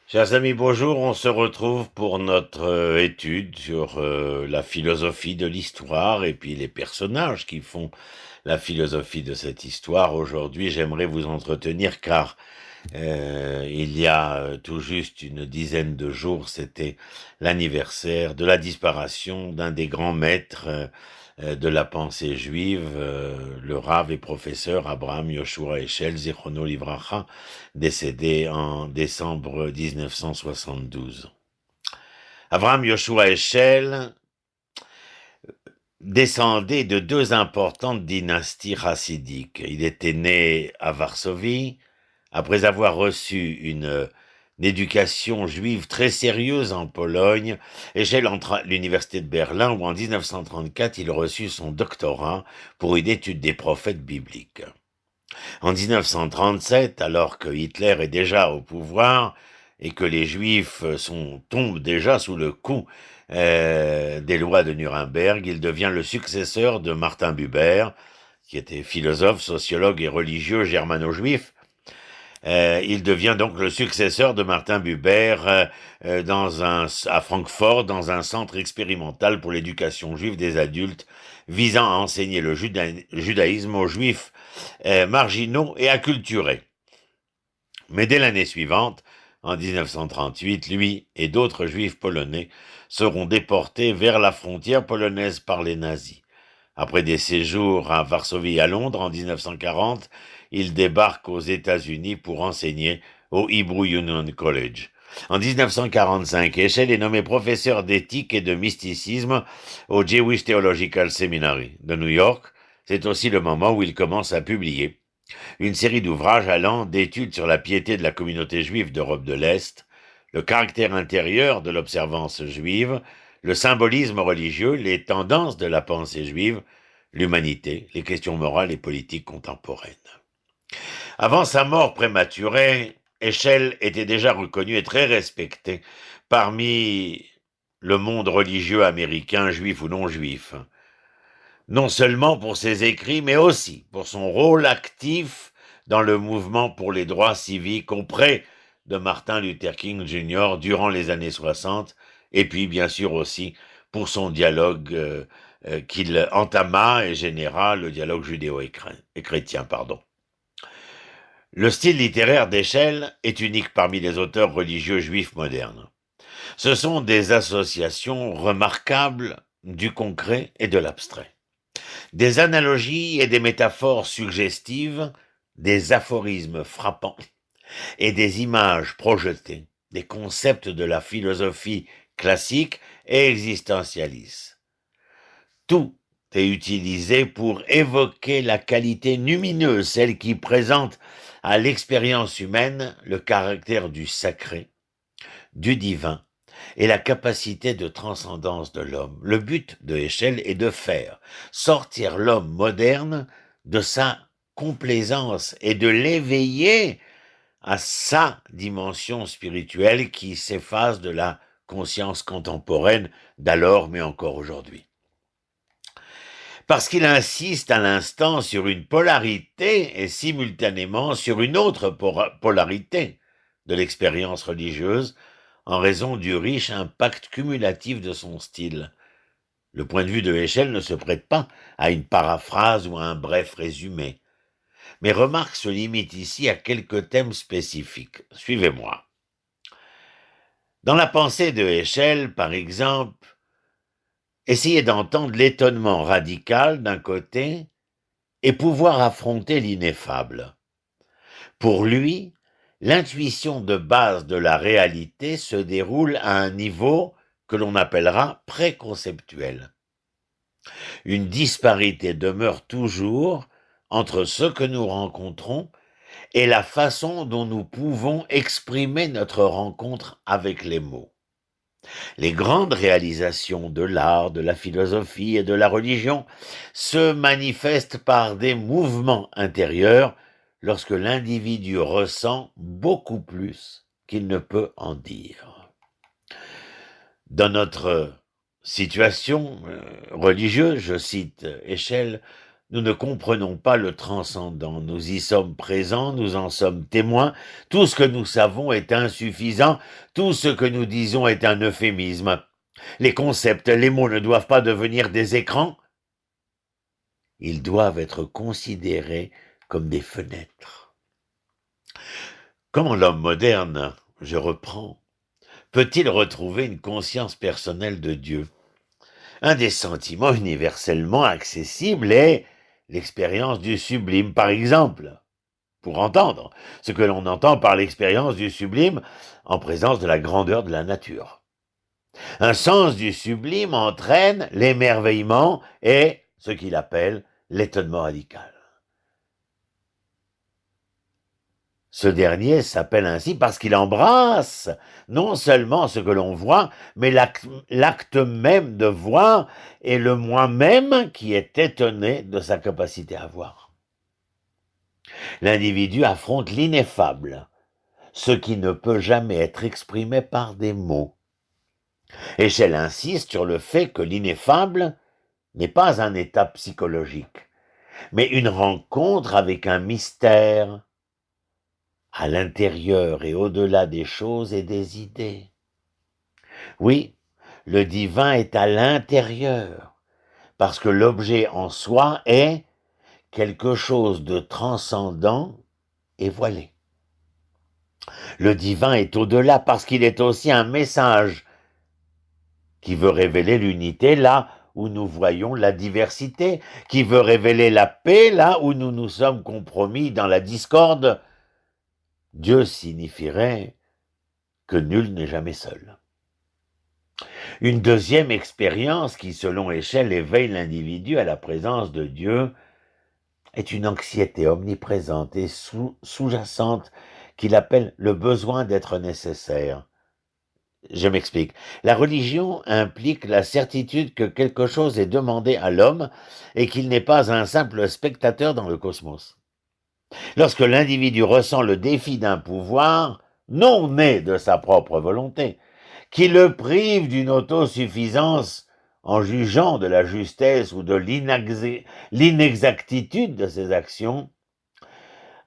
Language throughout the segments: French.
Chers amis, bonjour. On se retrouve pour notre étude sur la philosophie de l'histoire et puis les personnages qui font la philosophie de cette histoire. Aujourd'hui, j'aimerais vous entretenir car il y a tout juste une dizaine de jours, c'était l'anniversaire de la disparition d'un des grands maîtres de la pensée juive, le Rav et professeur Abraham Yoshua Heschel, Zichrono Livracha, décédé en décembre 1972. Abraham Yoshua Heschel descendait de deux importantes dynasties chassidiques. Il était né à Varsovie, après avoir reçu une éducation juive très sérieuse en Pologne. Heschel entra à l'université de Berlin où en 1934 il reçut son doctorat pour une étude des prophètes bibliques. En 1937, alors que Hitler est déjà au pouvoir et que les Juifs tombent déjà sous le coup des lois de Nuremberg, il devient le successeur de Martin Buber, qui était philosophe, sociologue et religieux germano-juif. Il devient donc le successeur de Martin Buber à Francfort, dans un centre expérimental pour l'éducation juive des adultes, visant à enseigner le judaïsme aux juifs marginaux et acculturés. Mais dès l'année suivante, en 1938, lui et d'autres juifs polonais seront déportés vers la frontière polonaise par les nazis. Après des séjours à Varsovie et à Londres en 1940, il débarque aux États-Unis pour enseigner au Hebrew Union College. En 1945, Heschel est nommé professeur d'éthique et de mysticisme au Jewish Theological Seminary de New York. C'est aussi le moment où il commence à publier une série d'ouvrages allant d'études sur la piété de la communauté juive d'Europe de l'Est, le caractère intérieur de l'observance juive, le symbolisme religieux, les tendances de la pensée juive, l'humanité, les questions morales et politiques contemporaines. Avant sa mort prématurée, Heschel était déjà reconnu et très respecté parmi le monde religieux américain, juif ou non juif, non seulement pour ses écrits, mais aussi pour son rôle actif dans le mouvement pour les droits civiques auprès de Martin Luther King Jr. durant les années 60, et puis bien sûr aussi pour son dialogue qu'il entama et généra, le dialogue judéo-chrétien. Le style littéraire d'Heschel est unique parmi les auteurs religieux juifs modernes. Ce sont des associations remarquables du concret et de l'abstrait. Des analogies et des métaphores suggestives, des aphorismes frappants et des images projetées, des concepts de la philosophie classique et existentialiste. Tout est utilisé pour évoquer la qualité lumineuse, celle qui présente à l'expérience humaine le caractère du sacré, du divin, et la capacité de transcendance de l'homme. Le but de Heschel est de faire sortir l'homme moderne de sa complaisance et de l'éveiller à sa dimension spirituelle qui s'efface de la conscience contemporaine d'alors, mais encore aujourd'hui. Parce qu'il insiste à l'instant sur une polarité et simultanément sur une autre polarité de l'expérience religieuse, en raison du riche impact cumulatif de son style. Le point de vue de Heschel ne se prête pas à une paraphrase ou à un bref résumé. Mes remarques se limitent ici à quelques thèmes spécifiques. Suivez-moi. Dans la pensée de Heschel, par exemple, essayez d'entendre l'étonnement radical d'un côté et pouvoir affronter l'ineffable. Pour lui, l'intuition de base de la réalité se déroule à un niveau que l'on appellera préconceptuel. Une disparité demeure toujours entre ce que nous rencontrons et la façon dont nous pouvons exprimer notre rencontre avec les mots. Les grandes réalisations de l'art, de la philosophie et de la religion se manifestent par des mouvements intérieurs lorsque l'individu ressent beaucoup plus qu'il ne peut en dire. Dans notre situation religieuse, je cite Heschel, nous ne comprenons pas le transcendant. Nous y sommes présents, nous en sommes témoins. Tout ce que nous savons est insuffisant. Tout ce que nous disons est un euphémisme. Les concepts, les mots ne doivent pas devenir des écrans. Ils doivent être considérés comme des fenêtres. Comment l'homme moderne, je reprends, peut-il retrouver une conscience personnelle de Dieu? Un des sentiments universellement accessibles est l'expérience du sublime, par exemple, pour entendre ce que l'on entend par l'expérience du sublime en présence de la grandeur de la nature. Un sens du sublime entraîne l'émerveillement et ce qu'il appelle l'étonnement radical. Ce dernier s'appelle ainsi parce qu'il embrasse non seulement ce que l'on voit, mais l'acte même de voir et le moi-même qui est étonné de sa capacité à voir. L'individu affronte l'ineffable, ce qui ne peut jamais être exprimé par des mots. Échelle insiste sur le fait que l'ineffable n'est pas un état psychologique, mais une rencontre avec un mystère à l'intérieur et au-delà des choses et des idées. Oui, le divin est à l'intérieur, parce que l'objet en soi est quelque chose de transcendant et voilé. Le divin est au-delà parce qu'il est aussi un message qui veut révéler l'unité là où nous voyons la diversité, qui veut révéler la paix là où nous nous sommes compromis dans la discorde. Dieu signifierait que nul n'est jamais seul. Une deuxième expérience qui, selon Échelle, éveille l'individu à la présence de Dieu est une anxiété omniprésente et sous-jacente qu'il appelle le besoin d'être nécessaire. Je m'explique. La religion implique la certitude que quelque chose est demandé à l'homme et qu'il n'est pas un simple spectateur dans le cosmos. Lorsque l'individu ressent le défi d'un pouvoir non né de sa propre volonté, qui le prive d'une autosuffisance en jugeant de la justesse ou de l'inexactitude de ses actions,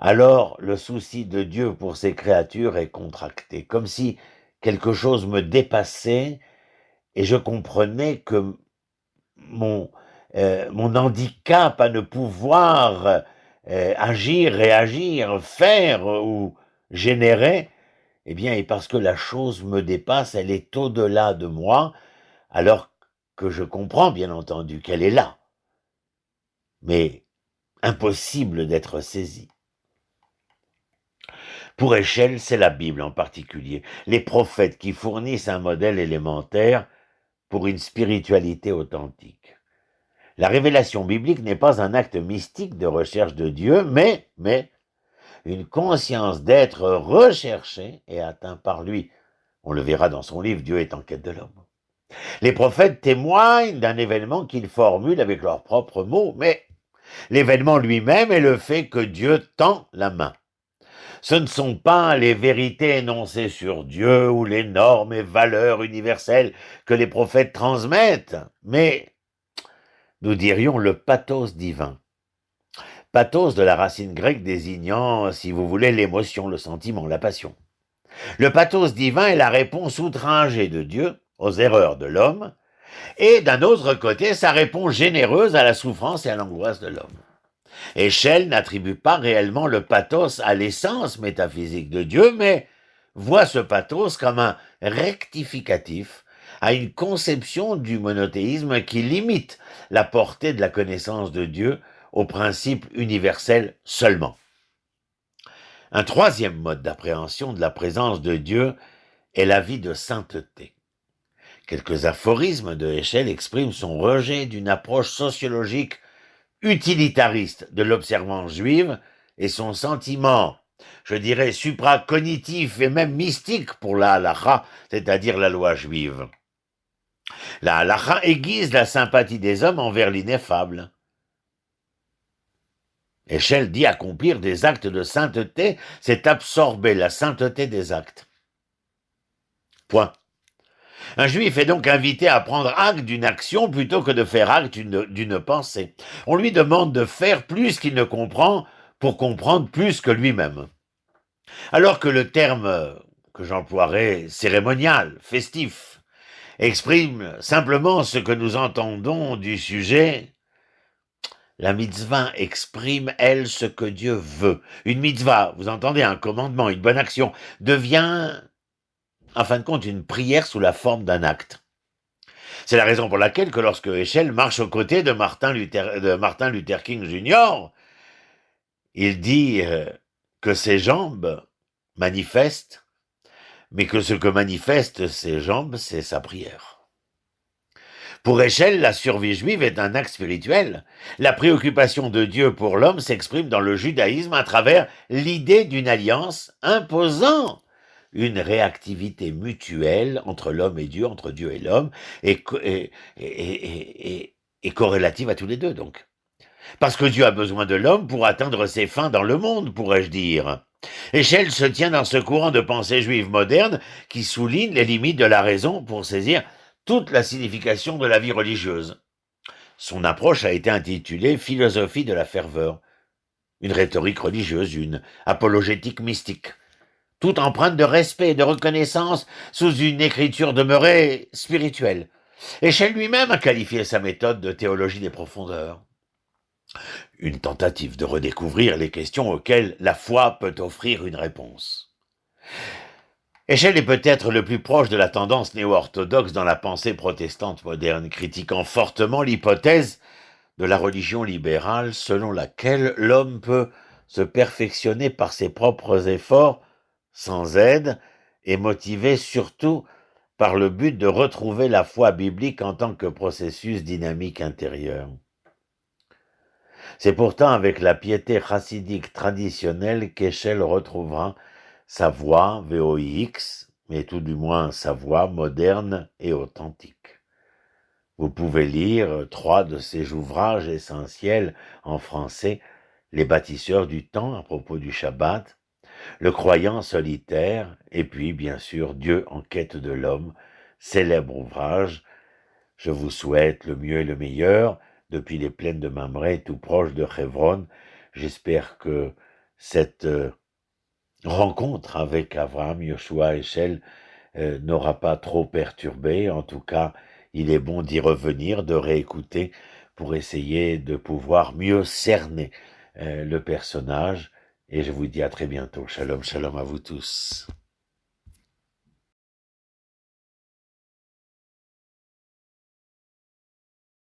alors le souci de Dieu pour ses créatures est contracté, comme si quelque chose me dépassait et je comprenais que mon handicap à ne pouvoir agir, réagir, faire ou générer, eh bien, et parce que la chose me dépasse, elle est au-delà de moi, alors que je comprends, bien entendu, qu'elle est là, mais impossible d'être saisie. Pour Échelle, c'est la Bible en particulier, les prophètes qui fournissent un modèle élémentaire pour une spiritualité authentique. La révélation biblique n'est pas un acte mystique de recherche de Dieu, mais une conscience d'être recherché et atteint par lui. On le verra dans son livre « Dieu est en quête de l'homme ». Les prophètes témoignent d'un événement qu'ils formulent avec leurs propres mots, mais l'événement lui-même est le fait que Dieu tend la main. Ce ne sont pas les vérités énoncées sur Dieu ou les normes et valeurs universelles que les prophètes transmettent, mais nous dirions le pathos divin. Pathos de la racine grecque désignant, si vous voulez, l'émotion, le sentiment, la passion. Le pathos divin est la réponse outragée de Dieu aux erreurs de l'homme, et d'un autre côté, sa réponse généreuse à la souffrance et à l'angoisse de l'homme. Échelle n'attribue pas réellement le pathos à l'essence métaphysique de Dieu, mais voit ce pathos comme un rectificatif à une conception du monothéisme qui limite la portée de la connaissance de Dieu au principe universel seulement. Un troisième mode d'appréhension de la présence de Dieu est la vie de sainteté. Quelques aphorismes de Échelle expriment son rejet d'une approche sociologique utilitariste de l'observance juive et son sentiment, je dirais, supracognitif et même mystique pour la halakha, c'est-à-dire la loi juive. La halakha aiguise la sympathie des hommes envers l'ineffable. Échelle dit accomplir des actes de sainteté, c'est absorber la sainteté des actes. Point. Un juif est donc invité à prendre acte d'une action plutôt que de faire acte d'une pensée. On lui demande de faire plus qu'il ne comprend pour comprendre plus que lui-même. Alors que le terme que j'emploierais cérémonial, festif, exprime simplement ce que nous entendons du sujet, la mitzvah exprime, elle, ce que Dieu veut. Une mitzvah, vous entendez, un commandement, une bonne action, devient, en fin de compte, une prière sous la forme d'un acte. C'est la raison pour laquelle que lorsque Heschel marche aux côtés de Martin Luther King Jr., il dit que ses jambes manifestent, mais que ce que manifestent ses jambes, c'est sa prière. Pour Heschel, la survie juive est un acte spirituel. La préoccupation de Dieu pour l'homme s'exprime dans le judaïsme à travers l'idée d'une alliance imposant une réactivité mutuelle entre l'homme et Dieu, entre Dieu et l'homme, et corrélative à tous les deux, donc. Parce que Dieu a besoin de l'homme pour atteindre ses fins dans le monde, pourrais-je dire. Heschel se tient dans ce courant de pensée juive moderne qui souligne les limites de la raison pour saisir toute la signification de la vie religieuse. Son approche a été intitulée « Philosophie de la ferveur », une rhétorique religieuse, une apologétique mystique, toute empreinte de respect et de reconnaissance sous une écriture demeurée spirituelle. Heschel lui-même a qualifié sa méthode de théologie des profondeurs. Une tentative de redécouvrir les questions auxquelles la foi peut offrir une réponse. Heschel est peut-être le plus proche de la tendance néo-orthodoxe dans la pensée protestante moderne, critiquant fortement l'hypothèse de la religion libérale selon laquelle l'homme peut se perfectionner par ses propres efforts sans aide et motivé surtout par le but de retrouver la foi biblique en tant que processus dynamique intérieur. C'est pourtant avec la piété chassidique traditionnelle qu'Heschel retrouvera sa voix, VOIX, mais tout du moins sa voix moderne et authentique. Vous pouvez lire 3 de ses ouvrages essentiels en français, Les bâtisseurs du temps à propos du Shabbat, Le croyant solitaire, et puis bien sûr Dieu en quête de l'homme, célèbre ouvrage. Je vous souhaite le mieux et le meilleur depuis les plaines de Mamré, tout proche de Hebron. J'espère que cette rencontre avec Abraham, Yoshua, Heschel n'aura pas trop perturbé. En tout cas, il est bon d'y revenir, de réécouter pour essayer de pouvoir mieux cerner le personnage. Et je vous dis à très bientôt. Shalom, shalom à vous tous.